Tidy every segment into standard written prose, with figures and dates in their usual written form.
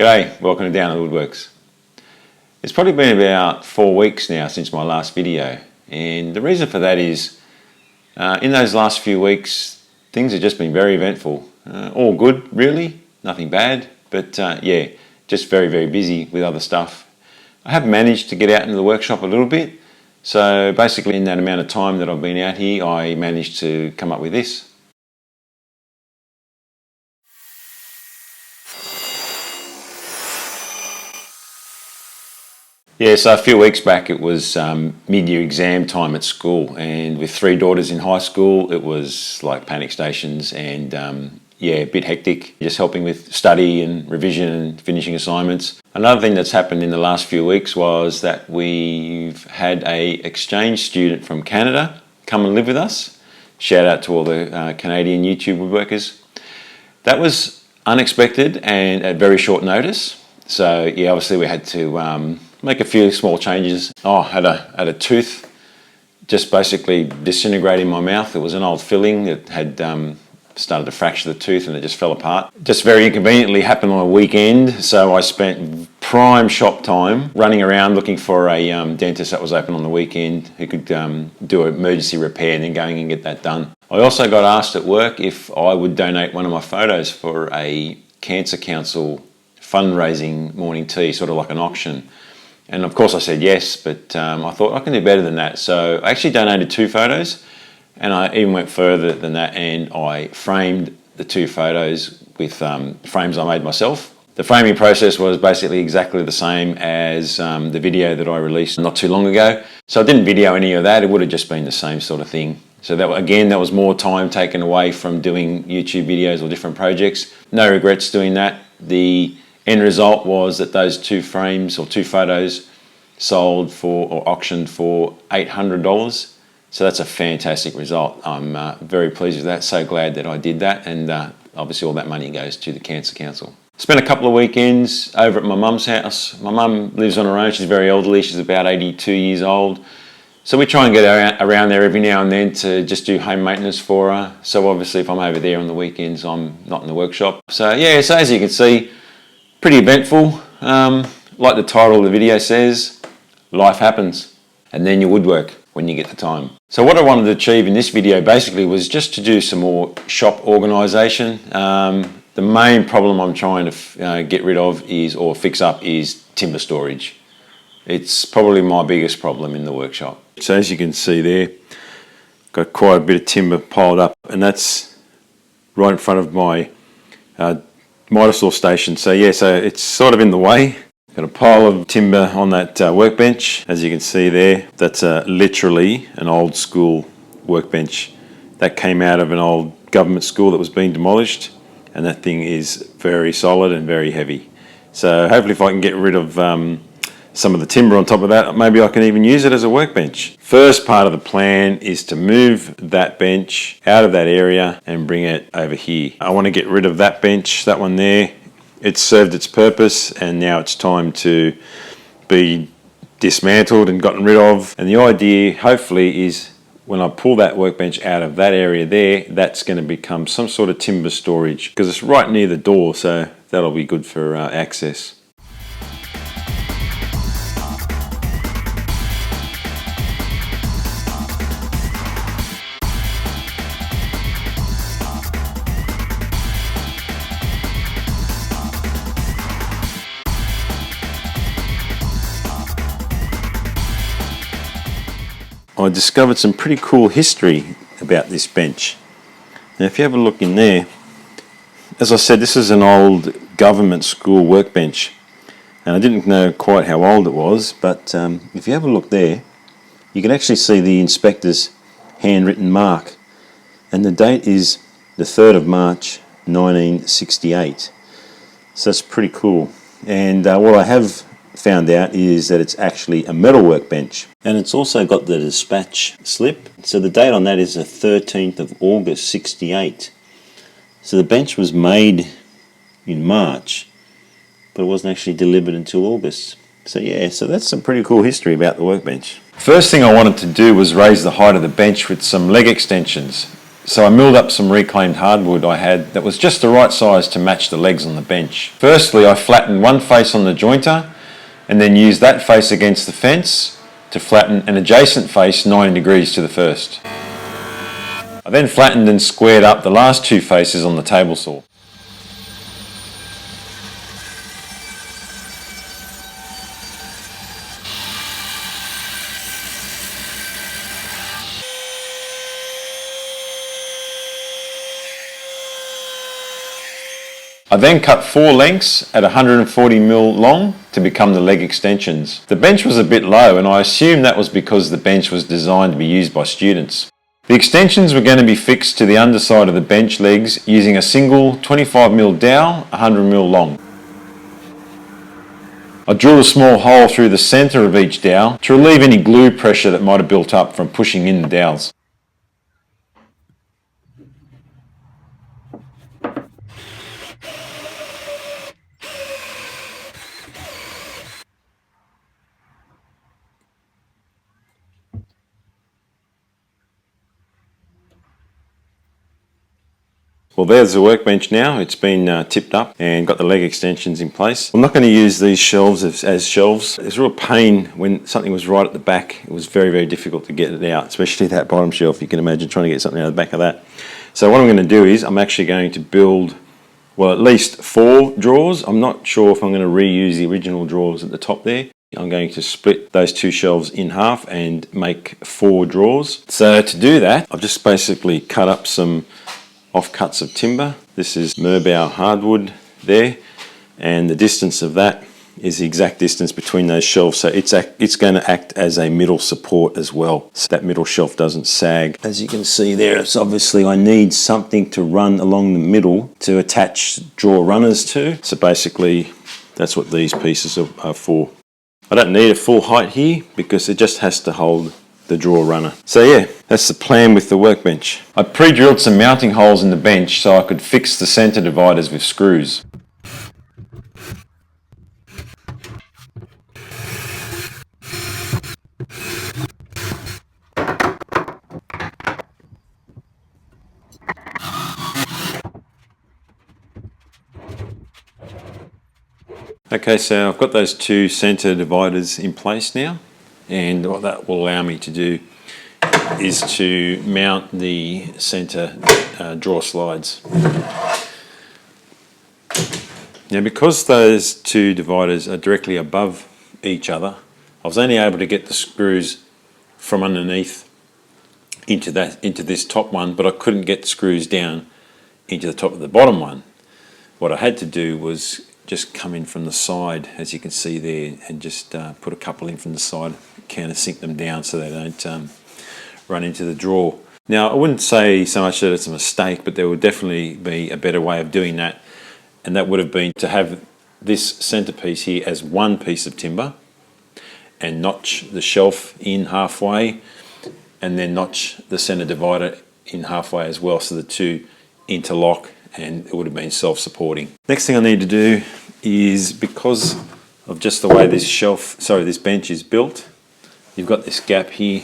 G'day, welcome to Down to the Woodworks. It's probably been about 4 weeks now since my last video, and the reason for that is in those last few weeks things have just been very eventful. All good really, nothing bad, but yeah, just very busy with other stuff. I have managed to get out into the workshop a little bit, so basically in that amount of time that I've been out here I managed to come up with this. Yeah, so a few weeks back it was mid-year exam time at school, and with 3 daughters in high school it was like panic stations and yeah, a bit hectic, just helping with study and revision and finishing assignments. Another thing that's happened in the last few weeks was that we've had a exchange student from Canada come and live with us. Shout out to all the Canadian YouTube woodworkers. That was unexpected and at very short notice. So yeah, obviously we had to make a few small changes. I had a tooth just basically disintegrate in my mouth. It was an old filling that had started to fracture the tooth and it just fell apart. Just very inconveniently happened on a weekend, so I spent prime shop time running around looking for a dentist that was open on the weekend who could do an emergency repair and then going and get that done. I also got asked at work if I would donate one of my photos for a Cancer Council fundraising morning tea, sort of like an auction. And of course I said yes, but I thought I can do better than that. So I actually donated 2 photos, and I even went further than that and I framed the 2 photos with frames I made myself. The framing process was basically exactly the same as the video that I released not too long ago. So I didn't video any of that, it would have just been the same sort of thing. So that, again, that was more time taken away from doing YouTube videos or different projects. No regrets doing that. The end result was that those 2 frames or 2 photos sold for or auctioned for $800. So that's a fantastic result. I'm very pleased with that, so glad that I did that, and obviously all that money goes to the Cancer Council. Spent a couple of weekends over at my mum's house. My mum lives on her own, she's very elderly, she's about 82 years old. So we try and get around there every now and then to just do home maintenance for her. So obviously if I'm over there on the weekends I'm not in the workshop. So yeah, so as you can see, pretty eventful. Like the title of the video says, life happens, and then you woodwork when you get the time. So what I wanted to achieve in this video basically was just to do some more shop organisation. The main problem I'm trying to get rid of or fix up is timber storage. It's probably my biggest problem in the workshop. So as you can see there, got quite a bit of timber piled up, and that's right in front of my miter saw station. So yeah, so it's sort of in the way. Got a pile of timber on that workbench, as you can see there. That's literally an old school workbench that came out of an old government school that was being demolished, and that thing is very solid and very heavy. So hopefully if I can get rid of some of the timber on top of that, maybe I can even use it as a workbench. First part of the plan is to move that bench out of that area and bring it over here. I want to get rid of that bench, that one there. It's served its purpose and now it's time to be dismantled and gotten rid of. And the idea hopefully is when I pull that workbench out of that area there, that's going to become some sort of timber storage because it's right near the door, so that'll be good for access. I discovered some pretty cool history about this bench. Now if you have a look in there, as I said, this is an old government school workbench, and I didn't know quite how old it was, but if you have a look there, you can actually see the inspector's handwritten mark, and the date is the 3rd of March 1968. So that's pretty cool. And what I have found out is that it's actually a metal workbench, and it's also got the dispatch slip. So the date on that is the 13th of August 68. So the bench was made in March, but it wasn't actually delivered until August. So yeah, so that's some pretty cool history about the workbench. First thing I wanted to do was raise the height of the bench with some leg extensions. So I milled up some reclaimed hardwood I had that was just the right size to match the legs on the bench. Firstly, I flattened one face on the jointer and then used that face against the fence to flatten an adjacent face 90 degrees to the first. I then flattened and squared up the last two faces on the table saw. I then cut 4 lengths at 140mm long to become the leg extensions. The bench was a bit low and I assumed that was because the bench was designed to be used by students. The extensions were going to be fixed to the underside of the bench legs using a single 25mm dowel, 100mm long. I drilled a small hole through the centre of each dowel to relieve any glue pressure that might have built up from pushing in the dowels. Well, there's the workbench now. It's been tipped up and got the leg extensions in place. I'm not going to use these shelves as shelves. It's a real pain when something was right at the back. It was very, very difficult to get it out, especially that bottom shelf. You can imagine trying to get something out of the back of that. So what I'm going to do is I'm actually going to build, well, at least 4 drawers. I'm not sure if I'm going to reuse the original drawers at the top there. I'm going to split those 2 shelves in half and make 4 drawers. So to do that, I've just basically cut up some offcuts of timber. This is Merbau hardwood there, and the distance of that is the exact distance between those shelves, so it's going to act as a middle support as well, so that middle shelf doesn't sag. As you can see there, it's obviously I need something to run along the middle to attach drawer runners to, so basically that's what these pieces are for. I don't need a full height here because it just has to hold the drawer runner. So yeah, that's the plan with the workbench. I pre-drilled some mounting holes in the bench so I could fix the centre dividers with screws. Okay, so I've got those 2 centre dividers in place now, and what that will allow me to do is to mount the centre drawer slides. Now, because those 2 dividers are directly above each other, I was only able to get the screws from underneath into this top one, but I couldn't get the screws down into the top of the bottom one. What I had to do was just come in from the side, as you can see there, and just put a couple in from the side, countersink them down so they don't run into the drawer. Now, I wouldn't say so much that it's a mistake, but there would definitely be a better way of doing that, and that would have been to have this centerpiece here as one piece of timber and notch the shelf in halfway, and then notch the center divider in halfway as well, so the 2 interlock, and it would have been self-supporting. Next thing I need to do is, because of just the way this bench is built, you've got this gap here,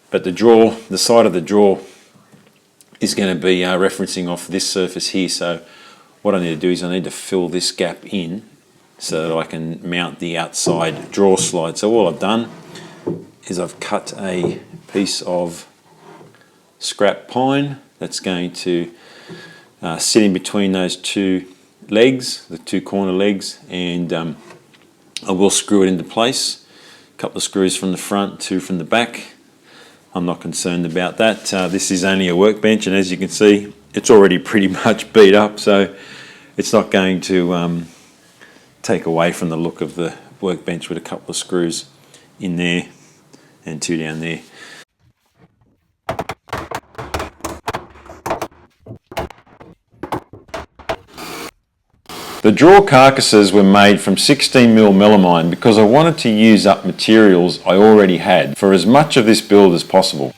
but the side of the drawer is going to be referencing off this surface here. So what I need to do is I need to fill this gap in so that I can mount the outside drawer slide. So all I've done is I've cut a piece of scrap pine that's going to sit in between those 2 legs, the 2 corner legs, and I will screw it into place. A couple of screws from the front, 2 from the back. I'm not concerned about that. This is only a workbench, and as you can see, it's already pretty much beat up, so it's not going to take away from the look of the workbench with a couple of screws in there and 2 down there. The drawer carcasses were made from 16mm melamine because I wanted to use up materials I already had for as much of this build as possible.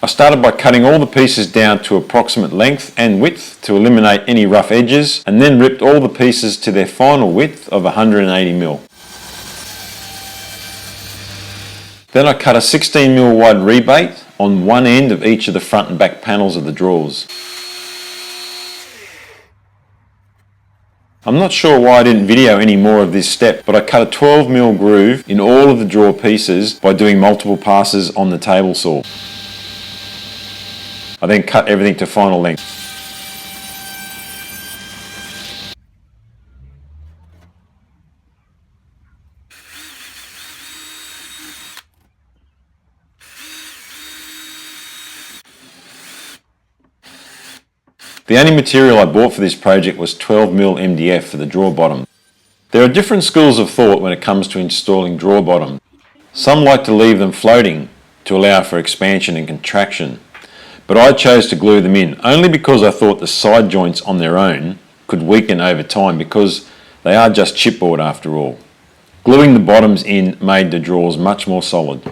I started by cutting all the pieces down to approximate length and width to eliminate any rough edges, and then ripped all the pieces to their final width of 180mm. Then I cut a 16mm wide rebate on one end of each of the front and back panels of the drawers. I'm not sure why I didn't video any more of this step, but I cut a 12mm groove in all of the drawer pieces by doing multiple passes on the table saw. I then cut everything to final length. The only material I bought for this project was 12mm MDF for the drawer bottom. There are different schools of thought when it comes to installing drawer bottom. Some like to leave them floating to allow for expansion and contraction, but I chose to glue them in only because I thought the side joints on their own could weaken over time because they are just chipboard after all. Gluing the bottoms in made the drawers much more solid.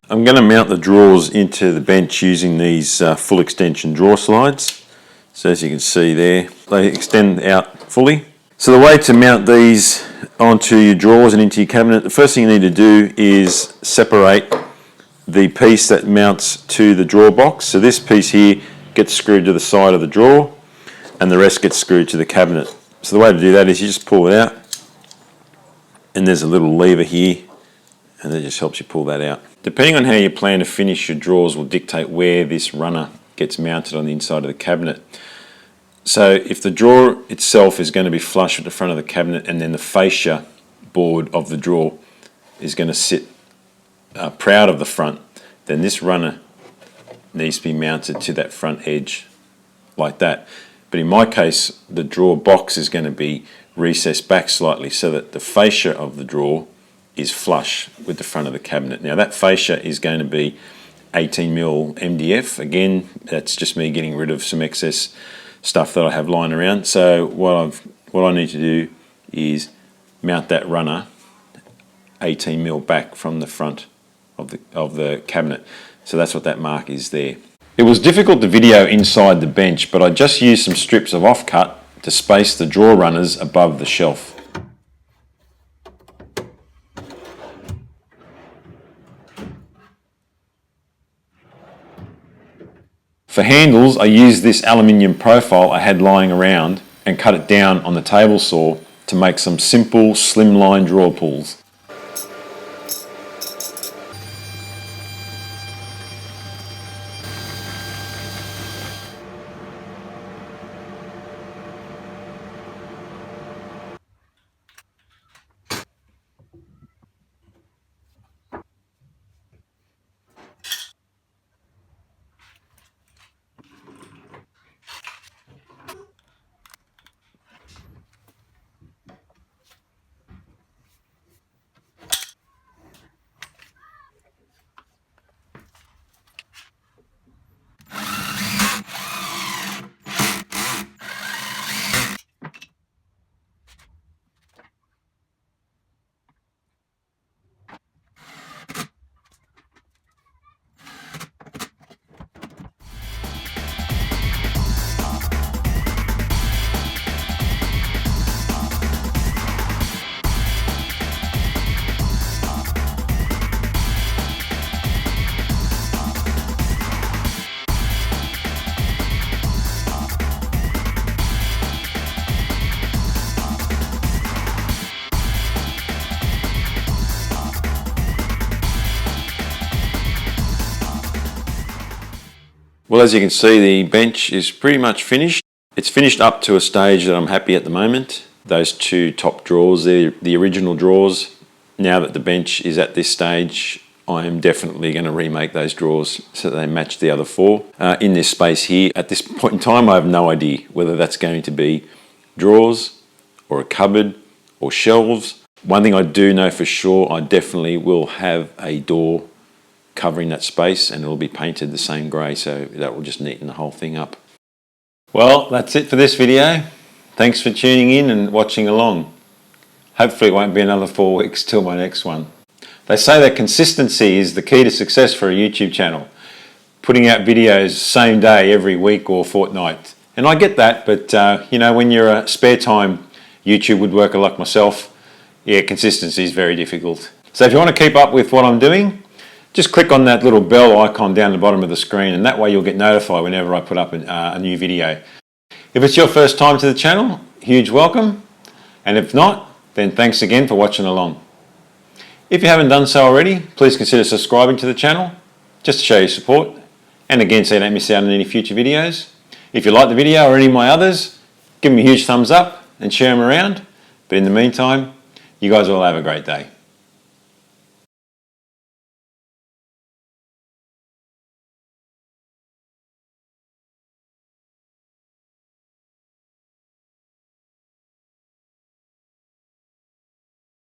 I'm going to mount the drawers into the bench using these full extension drawer slides. So as you can see there, they extend out fully. So the way to mount these onto your drawers and into your cabinet, the first thing you need to do is separate the piece that mounts to the drawer box. So this piece here gets screwed to the side of the drawer and the rest gets screwed to the cabinet. So the way to do that is you just pull it out, and there's a little lever here, and that just helps you pull that out. Depending on how you plan to finish your drawers will dictate where this runner gets mounted on the inside of the cabinet. So if the drawer itself is going to be flush with the front of the cabinet and then the fascia board of the drawer is going to sit proud of the front, then this runner needs to be mounted to that front edge like that. But in my case, the drawer box is going to be recessed back slightly so that the fascia of the drawer is flush with the front of the cabinet. Now that fascia is going to be 18mm MDF. Again, that's just me getting rid of some excess stuff that I have lying around. So what I need to do is mount that runner 18mm back from the front of the cabinet. So that's what that mark is there. It was difficult to video inside the bench, but I just used some strips of offcut to space the drawer runners above the shelf. For handles, I used this aluminium profile I had lying around and cut it down on the table saw to make some simple slimline drawer pulls. Well, as you can see, the bench is pretty much finished. It's finished up to a stage that I'm happy at the moment. Those two top drawers, they're the original drawers. Now that the bench is at this stage, I am definitely going to remake those drawers so that they match the other four. In this space here, at this point in time, I have no idea whether that's going to be drawers or a cupboard or shelves. One thing I do know for sure, I definitely will have a door covering that space, and it'll be painted the same grey, so that will just neaten the whole thing up. Well, that's it for this video. Thanks for tuning in and watching along. Hopefully it won't be another 4 weeks till my next one. They say that consistency is the key to success for a YouTube channel. putting out videos same day every week or fortnight. And I get that, but you know, when you're a spare time YouTube woodworker like myself, yeah, consistency is very difficult. So if you want to keep up with what I'm doing, just click on that little bell icon down the bottom of the screen, and that way you'll get notified whenever I put up a new video. If it's your first time to the channel, huge welcome. And if not, then thanks again for watching along. If you haven't done so already, please consider subscribing to the channel, just to show your support, and again so you don't miss out on any future videos. If you like the video or any of my others, give them a huge thumbs up and share them around. But in the meantime, you guys all have a great day.